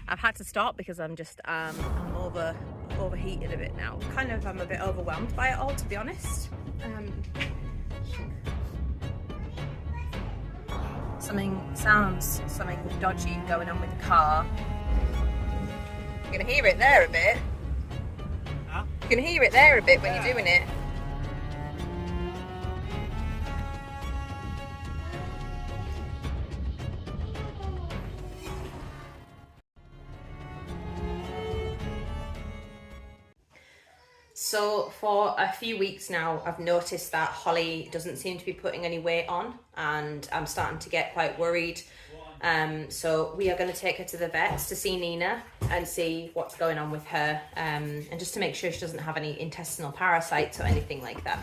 I've had to stop because I'm overheated a bit now. I'm a bit overwhelmed by it all, to be honest. Something dodgy going on with the car. You can hear it there a bit. Huh? You can hear it there a bit when you're doing it. So for a few weeks now, I've noticed that Holly doesn't seem to be putting any weight on, and I'm starting to get quite worried. So we are going to take her to the vets to see Nina and see what's going on with her, and just to make sure she doesn't have any intestinal parasites or anything like that.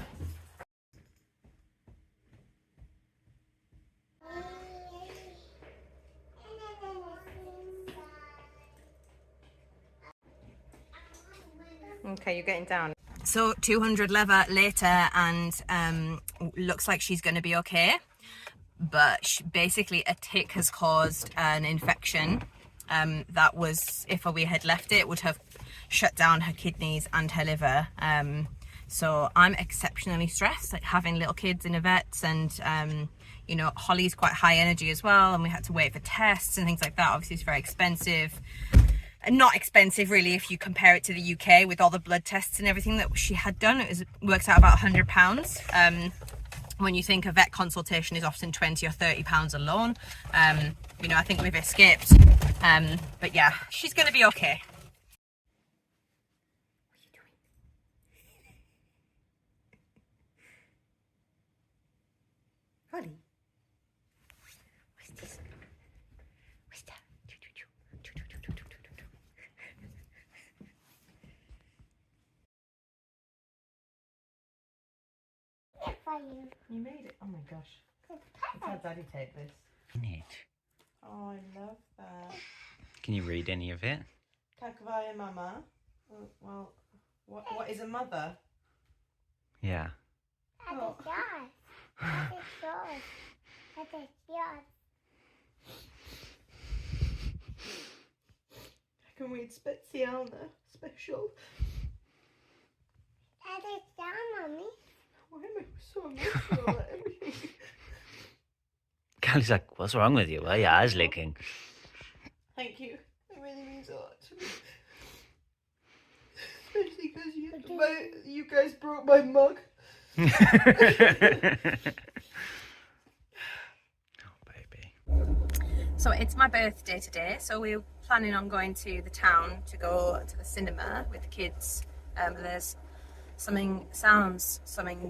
Okay, you're getting down. So 200 lever later, and looks like she's going to be okay. But basically a tick has caused an infection that was, if we had left it, would have shut down her kidneys and her liver. So I'm exceptionally stressed, like having little kids in a vet's, and you know, Holly's quite high energy as well, and we had to wait for tests and things like that. Obviously it's very expensive. Not expensive really if you compare it to the UK with all the blood tests and everything that she had done. It works out about £100. When you think a vet consultation is often £20 or £30 alone. You know, I think we've escaped. But yeah, she's going to be okay. What are you doing? Holly? What's this? What's that? You made it? Oh my gosh. Let's have Daddy take this. Neat. Oh, I love that. Can you read any of it? Kakvaya mama. Well, what is a mother? Yeah. Oh. I can read specialna. Special. Mommy. Why am I so emotional at everything? Callie's like, what's wrong with you? Why are your eyes leaking? Thank you. It really means a lot to me. Especially because you guys broke my mug. Oh, baby. So it's my birthday today, so we're planning on going to the town to go to the cinema with the kids. There's something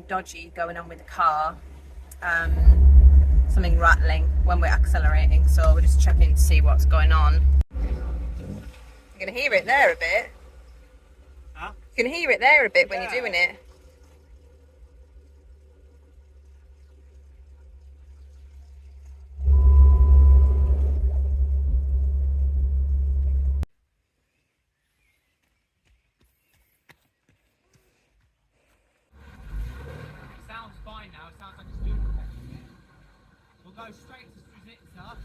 dodgy going on with the car, something rattling when we're accelerating, so we're just checking to see what's going on. You can hear it there a bit. Huh? You can hear it there a bit when you're doing it. Sounds fine now. It sounds like it's doing it. We'll go straight to Struzitsa.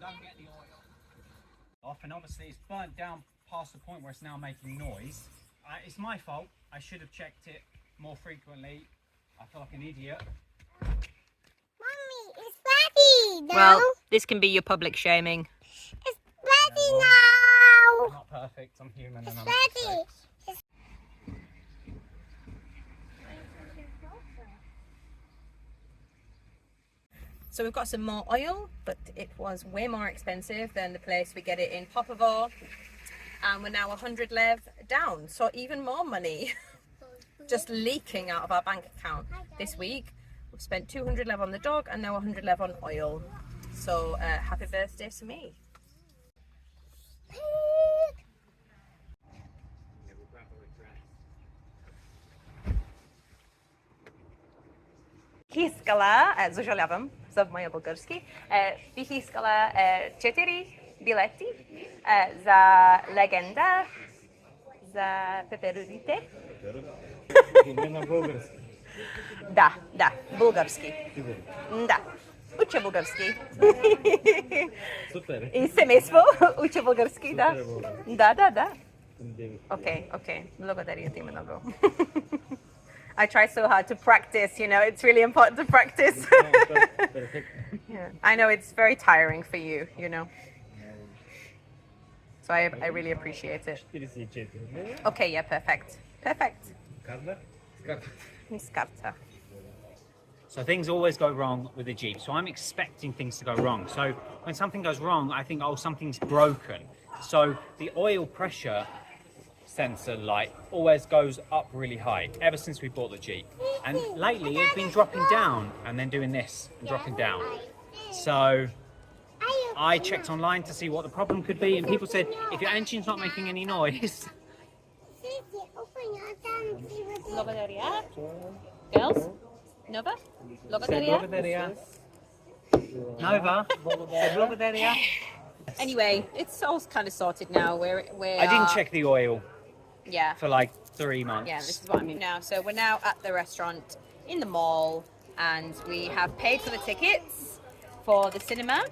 Don't get the oil off, and obviously it's burnt down past the point where it's now making noise. It's my fault. I should have checked it more frequently. I feel like an idiot. Mommy, it's ready now. Well, this can be your public shaming. It's ready now. I'm not perfect. I'm human and It's I'm ready. mistakes. So we've got some more oil, but it was way more expensive than the place we get it in Popovo. And we're now 100 lev down, so even more money just leaking out of our bank account this week. We've spent 200 lev on the dog and now 100 lev on oil. So happy birthday to me. Hiskala, zažalявам za moje bulgarski, бих искала 4 билети за легенда, за пеперудите. Не на български. Да, bulgarski. Да. Uczę bułgarski. Super. I semestwo uczę bułgarski, da? Da. Okay. Благодарю ти много. I try so hard to practice, you know, it's really important to practice. Perfect. Yeah. I know it's very tiring for you, you know. So I really appreciate it. 44. Okay, yeah, perfect. Karta? Skarta. So things always go wrong with the Jeep. So I'm expecting things to go wrong. So when something goes wrong, I think, oh, something's broken. So the oil pressure sensor light always goes up really high ever since we bought the Jeep. And lately it's been dropping down and then doing this and dropping down. So I checked online to see what the problem could be, and people said if your engine's not making any noise. Благодаря. Girls? Nova? Благодаря. Nova. Благодаря. Anyway, it's all kind of sorted now. I didn't check the oil Yeah. for like 3 months. Yeah, this is what I mean now. So we're now at the restaurant in the mall, and we have paid for the tickets for the cinema.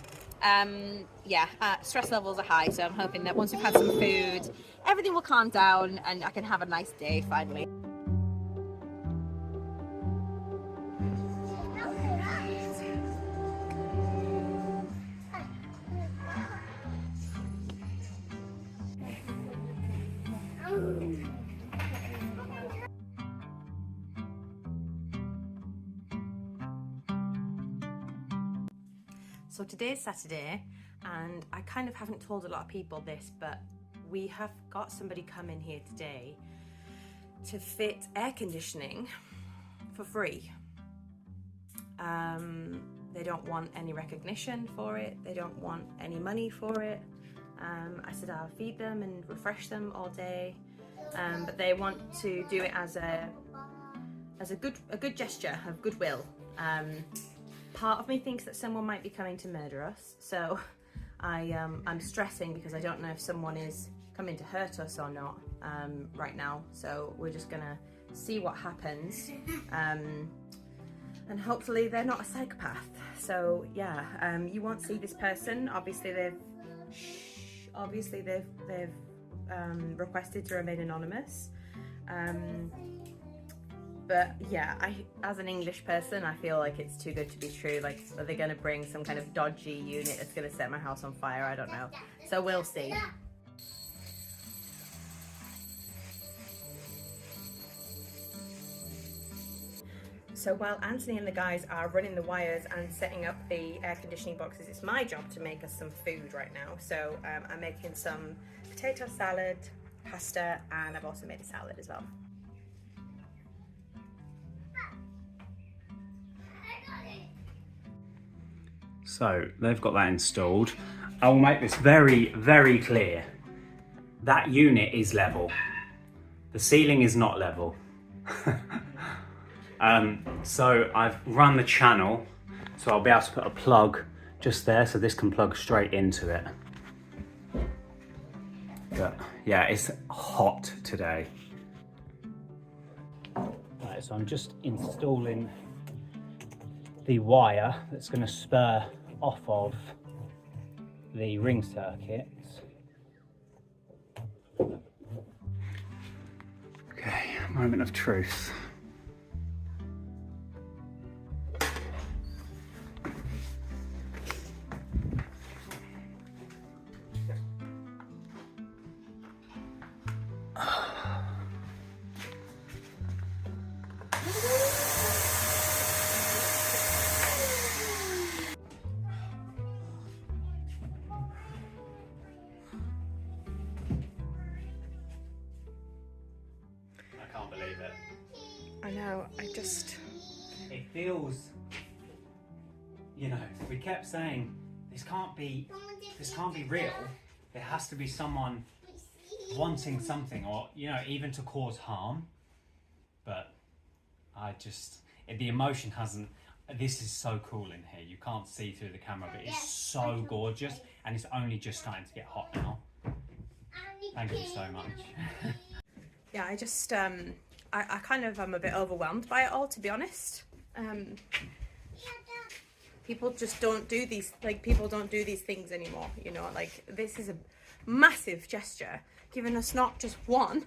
Stress levels are high, so I'm hoping that once we've had some food, everything will calm down and I can have a nice day finally. So today's Saturday, and I kind of haven't told a lot of people this, but we have got somebody come in here today to fit air conditioning for free. They don't want any recognition for it, they don't want any money for it. I said I'll feed them and refresh them all day, but they want to do it as a good gesture of goodwill. Part of me thinks that someone might be coming to murder us, so I'm stressing because I don't know if someone is coming to hurt us or not right now. So we're just gonna see what happens, and hopefully they're not a psychopath. So yeah, you won't see this person. Obviously they've requested to remain anonymous. But yeah, as an English person, I feel like it's too good to be true. Like, are they going to bring some kind of dodgy unit that's going to set my house on fire? I don't know. So we'll see. So while Anthony and the guys are running the wires and setting up the air conditioning boxes, it's my job to make us some food right now. So I'm making some potato salad, pasta, and I've also made a salad as well. So they've got that installed. I will make this very, very clear. That unit is level. The ceiling is not level. So I've run the channel, so I'll be able to put a plug just there, so this can plug straight into it. But yeah, it's hot today. Right, so I'm just installing the wire that's going to spur off of the ring circuits. Okay, moment of truth. I can't believe it. I know, It feels, you know, we kept saying this can't be real. There has to be someone wanting something, or, you know, even to cause harm. But the emotion hasn't. This is so cool in here. You can't see through the camera, but it's so gorgeous, and it's only just starting to get hot now. Thank you so much. Yeah, I kind of am a bit overwhelmed by it all, to be honest. People just don't do these, like, people don't do these things anymore, you know, like, this is a massive gesture, giving us not just one,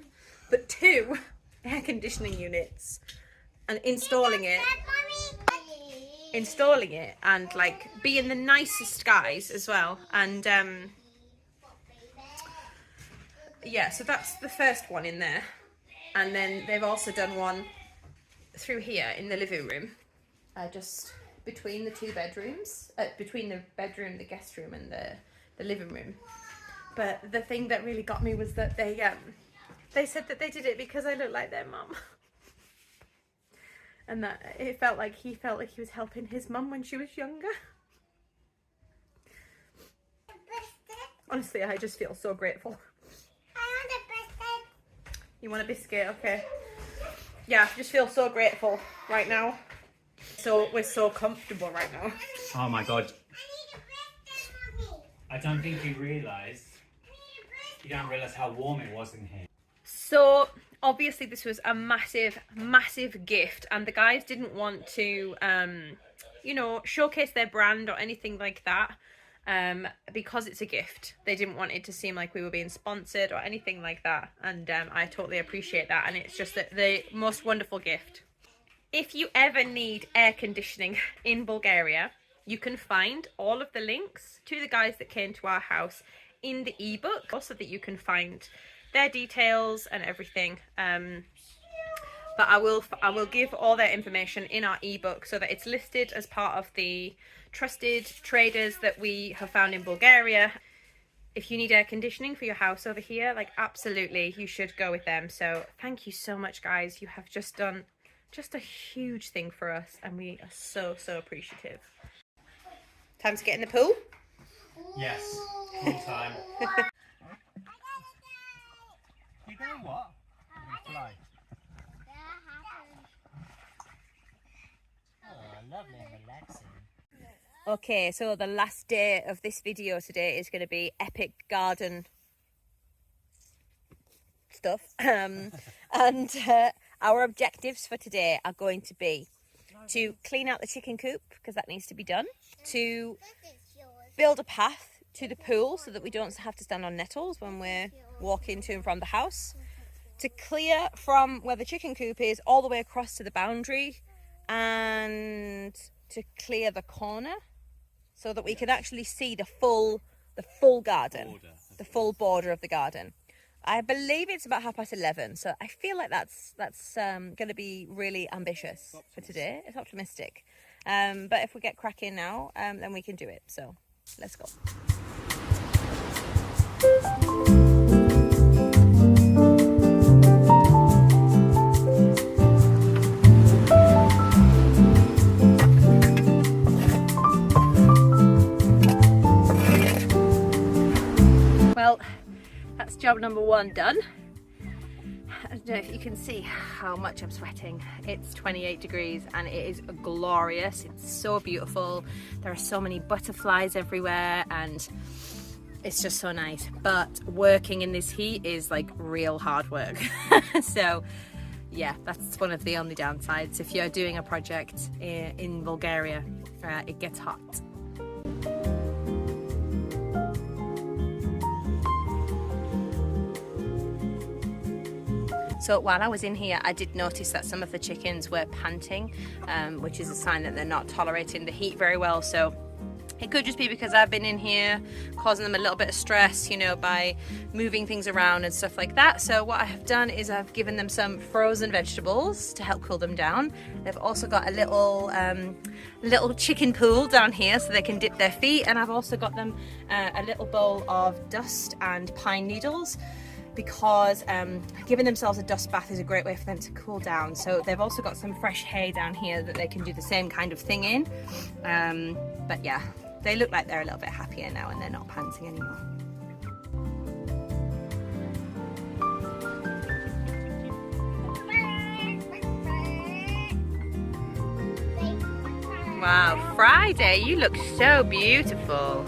but 2 air conditioning units, and installing it, and, like, being the nicest guys as well, and, yeah, so that's the first one in there, and then they've also done one through here in the living room, just between the 2 bedrooms, between the bedroom, the guest room, and the living room. But the thing that really got me was that they said that they did it because I look like their mum, and that it felt like he was helping his mum when she was younger. Honestly, I just feel so grateful. I want a biscuit. You want a biscuit? Okay. Yeah, I just feel so grateful right now. So we're so comfortable right now. Oh my god. I need a biscuit, Mommy. I don't think you realise. You don't realise how warm it was in here. So obviously this was a massive, massive gift, and the guys didn't want to, you know, showcase their brand or anything like that, because it's a gift. They didn't want it to seem like we were being sponsored or anything like that, and I totally appreciate that, and it's just the most wonderful gift. If you ever need air conditioning in Bulgaria, you can find all of the links to the guys that came to our house in the ebook, so that you can find their details and everything. But I will give all their information in our ebook, so that it's listed as part of the trusted traders that we have found in Bulgaria. If you need air conditioning for your house over here, like, absolutely, you should go with them. So thank you so much, guys. You have just done just a huge thing for us, and we are so, so appreciative. Time to get in the pool? Yes, full time. You're doing what? I'm gonna fly. Oh, lovely and relaxing. Okay, so the last day of this video today is going to be epic garden stuff. And our objectives for today are going to be to clean out the chicken coop, because that needs to be done, to build a path to the pool so that we don't have to stand on nettles when we're walking to and from the house, to clear from where the chicken coop is all the way across to the boundary, and to clear the corner so that we can actually see the full garden, the full border of the garden. I believe it's about 11:30, so I feel like that's going to be really ambitious for today. It's optimistic, but if we get cracking now, then we can do it. So let's go. Well, that's job number 1 done. I don't know if you can see how much I'm sweating. It's 28 degrees and it is glorious. It's so beautiful. There are so many butterflies everywhere and it's just so nice. But working in this heat is like real hard work. So yeah, that's one of the only downsides. If you're doing a project in Bulgaria, it gets hot. So while I was in here, I did notice that some of the chickens were panting, which is a sign that they're not tolerating the heat very well. So it could just be because I've been in here causing them a little bit of stress, you know, by moving things around and stuff like that. So what I have done is I've given them some frozen vegetables to help cool them down. They've also got a little chicken pool down here so they can dip their feet. And I've also got them a little bowl of dust and pine needles, because giving themselves a dust bath is a great way for them to cool down. So they've also got some fresh hay down here that they can do the same kind of thing in. But yeah, they look like they're a little bit happier now and they're not panting anymore. Wow, Friday, you look so beautiful.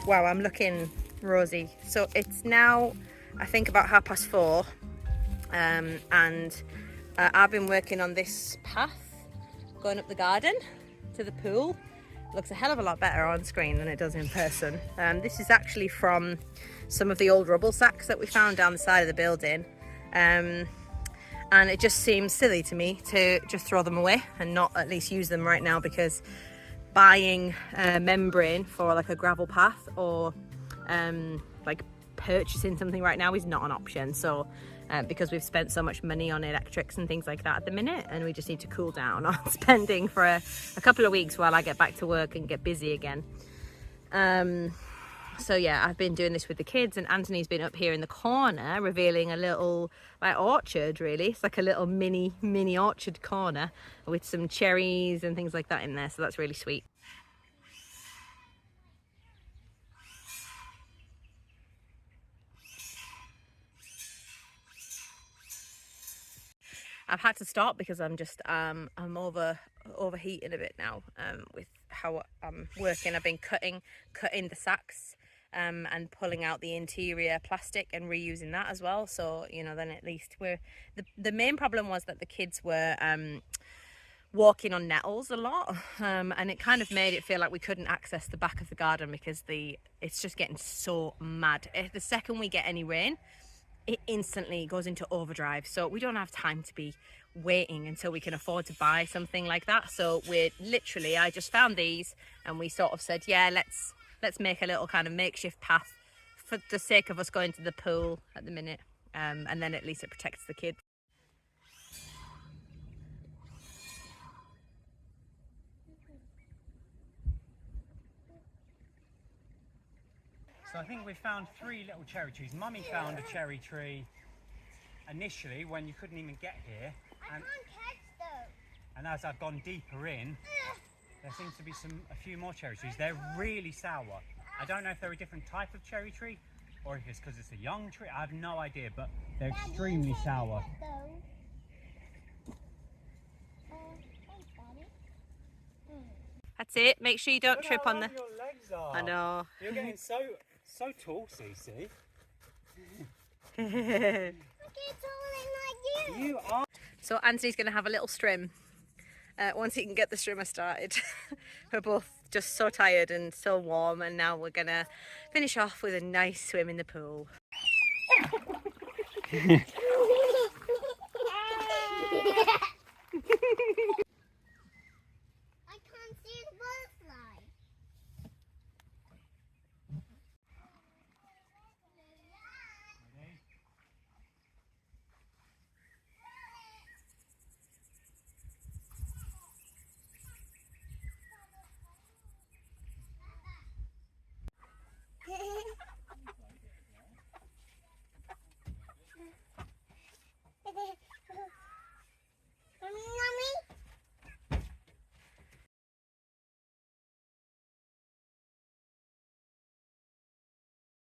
Wow, I'm looking rosy. So it's now, I think, about 4:30, and I've been working on this path going up the garden to the pool. Looks a hell of a lot better on screen than it does in person. This is actually from some of the old rubble sacks that we found down the side of the building, and it just seems silly to me to just throw them away and not at least use them right now, because buying membrane for like a gravel path or like purchasing something right now is not an option. So because we've spent so much money on electrics and things like that at the minute, and we just need to cool down on spending for a couple of weeks while I get back to work and get busy again. So yeah, I've been doing this with the kids, and Anthony's been up here in the corner revealing a little like orchard, really. It's like a little mini orchard corner with some cherries and things like that in there, so that's really sweet. I've had to stop because I'm just I'm overheating a bit now with how I'm working. I've been cutting the sacks and pulling out the interior plastic and reusing that as well. So, you know, then at least we're the main problem was that the kids were walking on nettles a lot, and it kind of made it feel like we couldn't access the back of the garden because it's just getting so mad. The second we get any rain, it instantly goes into overdrive, so we don't have time to be waiting until we can afford to buy something like that. So I just found these, and we sort of said, yeah, let's make a little kind of makeshift path for the sake of us going to the pool at the minute, and then at least it protects the kids. So I think we found 3 little cherry trees. Mummy found a cherry tree initially when you couldn't even get here. And as I've gone deeper in, there seems to be a few more cherry trees. They're really sour. I don't know if they're a different type of cherry tree or if it's because it's a young tree. I have no idea, but they're extremely sour. That's it. Make sure you don't trip on the... Your legs are. I know. You're getting so tall, Cece. You are. So Anthony's going to have a little swim once he can get the swimmer started. We're both just so tired and so warm, and now we're going to finish off with a nice swim in the pool.